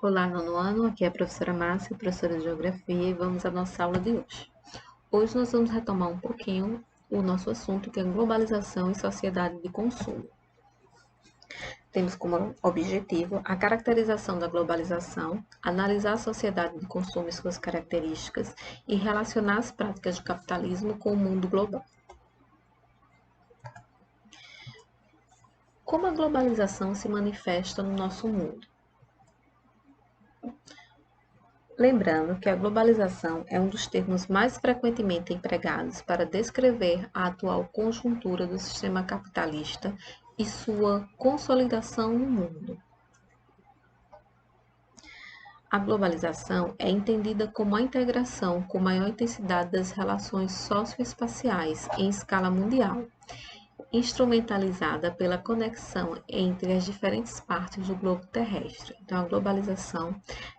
Olá, nono ano, aqui é a professora Márcia, professora de Geografia, e vamos à nossa aula de hoje. Hoje nós vamos retomar um pouquinho o nosso assunto, que é globalização e sociedade de consumo. Temos como objetivo a caracterização da globalização, analisar a sociedade de consumo e suas características e relacionar as práticas de capitalismo com o mundo global. Como a globalização se manifesta no nosso mundo? Lembrando que a globalização é um dos termos mais frequentemente empregados para descrever a atual conjuntura do sistema capitalista e sua consolidação no mundo. A globalização é entendida como a integração com maior intensidade das relações socioespaciais em escala mundial, instrumentalizada pela conexão entre as diferentes partes do globo terrestre. Então, a globalização,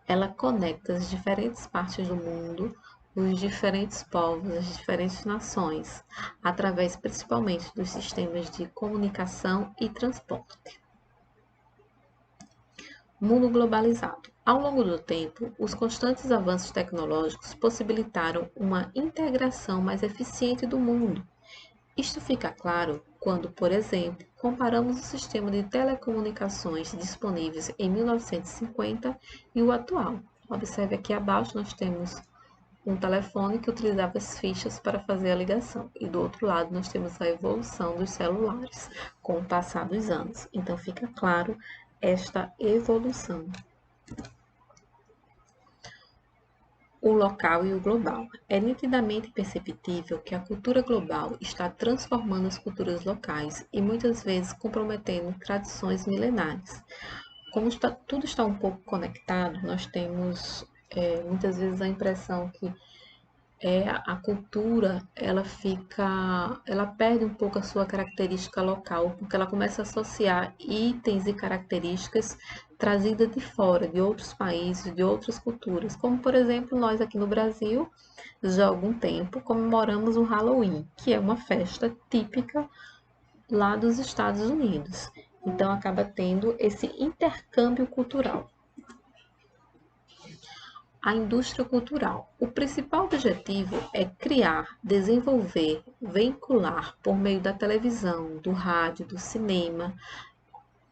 ela conecta as diferentes partes do mundo, os diferentes povos, as diferentes nações, através principalmente dos sistemas de comunicação e transporte. Mundo globalizado. Ao longo do tempo, os constantes avanços tecnológicos possibilitaram uma integração mais eficiente do mundo. Isto fica claro quando, por exemplo, comparamos o sistema de telecomunicações disponíveis em 1950 e o atual. Observe aqui abaixo, nós temos um telefone que utilizava as fichas para fazer a ligação. E do outro lado, nós temos a evolução dos celulares com o passar dos anos. Então, fica claro esta evolução. O local e o global. É nitidamente perceptível que a cultura global está transformando as culturas locais e muitas vezes comprometendo tradições milenares. Como tudo está um pouco conectado, nós temos muitas vezes a impressão que a cultura ela perde um pouco a sua característica local, porque ela começa a associar itens e características trazidas de fora, de outros países, de outras culturas. Como, por exemplo, nós aqui no Brasil, já há algum tempo, comemoramos o Halloween, que é uma festa típica lá dos Estados Unidos. Então, acaba tendo esse intercâmbio cultural. A indústria cultural. O principal objetivo é criar, desenvolver, vincular por meio da televisão, do rádio, do cinema,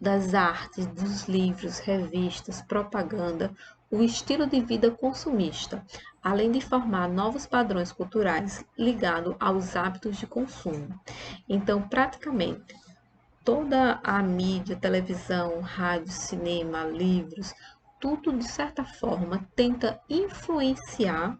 das artes, dos livros, revistas, propaganda, o estilo de vida consumista, além de formar novos padrões culturais ligados aos hábitos de consumo. Então, praticamente, toda a mídia, televisão, rádio, cinema, livros, tudo de certa forma tenta influenciar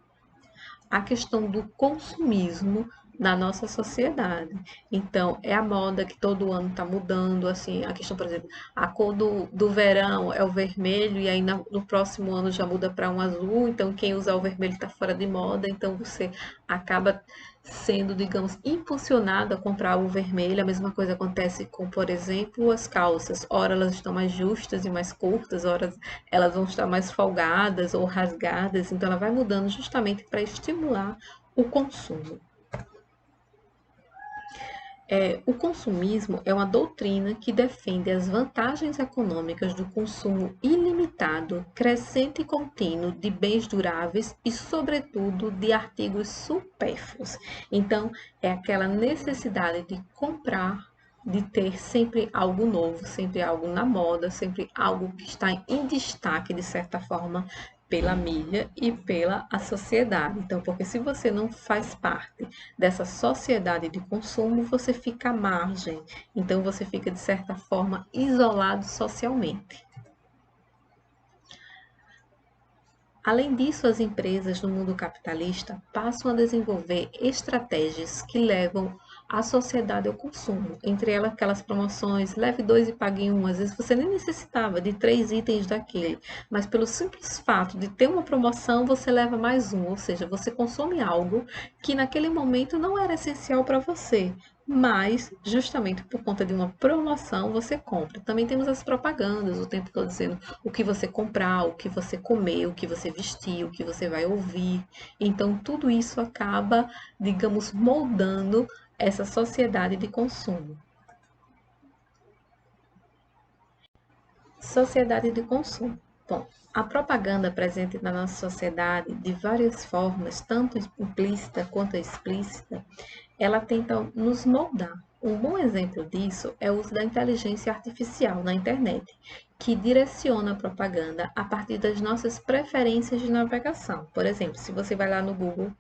a questão do consumismo na nossa sociedade. Então, é a moda que todo ano está mudando, assim, a questão, por exemplo, a cor do verão é o vermelho, e aí no próximo ano já muda para um azul, então quem usar o vermelho está fora de moda, então você acaba sendo, digamos, impulsionado a comprar o vermelho. A mesma coisa acontece com, por exemplo, as calças. Ora elas estão mais justas e mais curtas, ora elas vão estar mais folgadas ou rasgadas, então ela vai mudando justamente para estimular o consumo. O consumismo é uma doutrina que defende as vantagens econômicas do consumo ilimitado, crescente e contínuo de bens duráveis e, sobretudo, de artigos supérfluos. Então, é aquela necessidade de comprar, de ter sempre algo novo, sempre algo na moda, sempre algo que está em destaque, de certa forma, pela mídia e pela a sociedade. Então, porque se você não faz parte dessa sociedade de consumo, você fica à margem. Então, você fica, de certa forma, isolado socialmente. Além disso, as empresas no mundo capitalista passam a desenvolver estratégias que levam a sociedade ao consumo. Entre elas, aquelas promoções, leve 2 e pague 1. Às vezes você nem necessitava de 3 itens daquele, mas pelo simples fato de ter uma promoção, você leva mais um. Ou seja, você consome algo que naquele momento não era essencial para você, mas justamente por conta de uma promoção você compra. Também temos as propagandas o tempo todo dizendo o que você comprar, o que você comer, o que você vestir, o que você vai ouvir. Então tudo isso acaba, digamos, moldando essa sociedade de consumo. Sociedade de consumo. Bom, a propaganda presente na nossa sociedade de várias formas, tanto implícita quanto explícita, ela tenta nos moldar. Um bom exemplo disso é o uso da inteligência artificial na internet, que direciona a propaganda a partir das nossas preferências de navegação. Por exemplo, se você vai lá no Google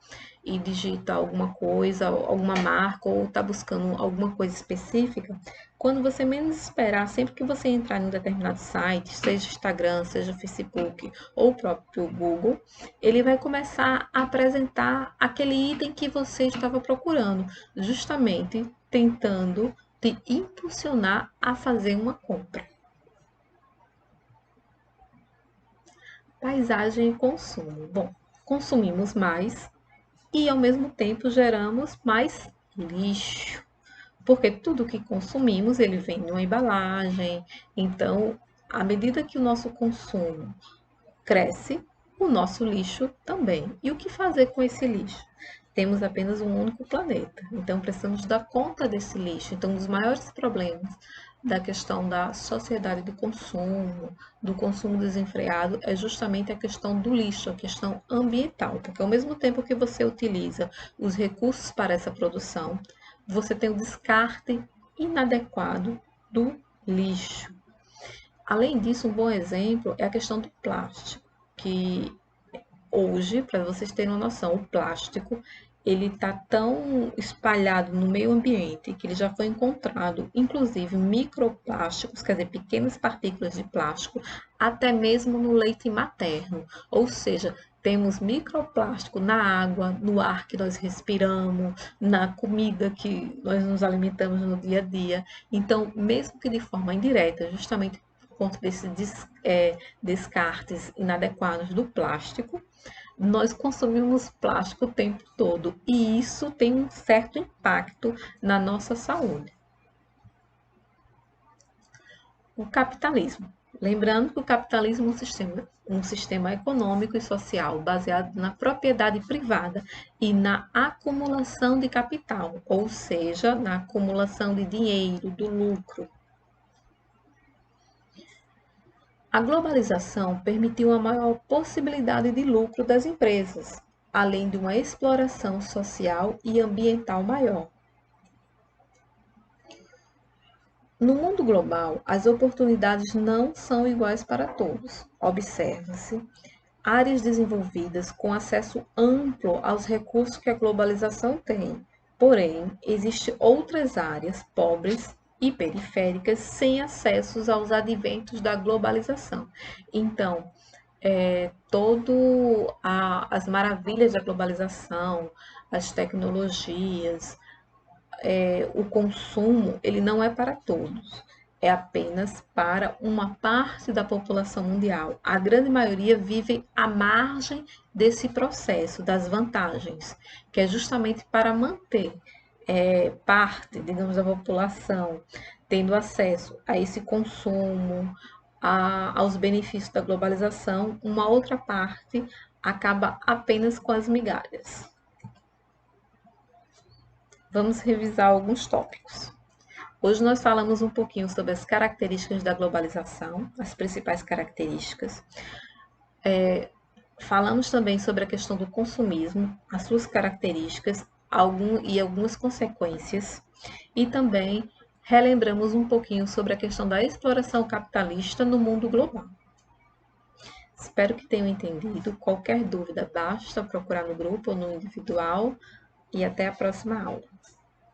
e digita alguma coisa, alguma marca, ou está buscando alguma coisa específica, quando você menos esperar, sempre que você entrar em um determinado site, seja Instagram, seja Facebook ou o próprio Google, ele vai começar a apresentar aquele item que você estava procurando, justamente tentando te impulsionar a fazer uma compra. Paisagem e consumo. Bom, consumimos mais e ao mesmo tempo geramos mais lixo, porque tudo que consumimos ele vem numa embalagem. Então, à medida que o nosso consumo cresce, o nosso lixo também. E o que fazer com esse lixo? Temos apenas um único planeta, então precisamos dar conta desse lixo. Então, um dos maiores problemas da questão da sociedade do consumo desenfreado, é justamente a questão do lixo, a questão ambiental, porque ao mesmo tempo que você utiliza os recursos para essa produção, você tem o descarte inadequado do lixo. Além disso, um bom exemplo é a questão do plástico, que hoje, para vocês terem uma noção, o plástico ele está tão espalhado no meio ambiente que ele já foi encontrado, inclusive microplásticos, quer dizer, pequenas partículas de plástico, até mesmo no leite materno. Ou seja, temos microplástico na água, no ar que nós respiramos, na comida que nós nos alimentamos no dia a dia. Então, mesmo que de forma indireta, justamente por conta desses descartes inadequados do plástico, nós consumimos plástico o tempo todo e isso tem um certo impacto na nossa saúde. O capitalismo. Lembrando que o capitalismo é um sistema econômico e social baseado na propriedade privada e na acumulação de capital, ou seja, na acumulação de dinheiro, do lucro. A globalização permitiu uma maior possibilidade de lucro das empresas, além de uma exploração social e ambiental maior. No mundo global, as oportunidades não são iguais para todos. Observa-se áreas desenvolvidas com acesso amplo aos recursos que a globalização tem. Porém, existem outras áreas pobres e periféricas sem acessos aos adventos da globalização. Então, as maravilhas da globalização, as tecnologias, o consumo, ele não é para todos, é apenas para uma parte da população mundial. A grande maioria vive à margem desse processo, das vantagens, que é justamente para manter parte, digamos, da população tendo acesso a esse consumo, aos benefícios da globalização, uma outra parte acaba apenas com as migalhas. Vamos revisar alguns tópicos. Hoje nós falamos um pouquinho sobre as características da globalização, as principais características. Falamos também sobre a questão do consumismo, as suas características e algumas consequências. E também relembramos um pouquinho sobre a questão da exploração capitalista no mundo global. Espero que tenham entendido. Qualquer dúvida, basta procurar no grupo ou no individual. E até a próxima aula.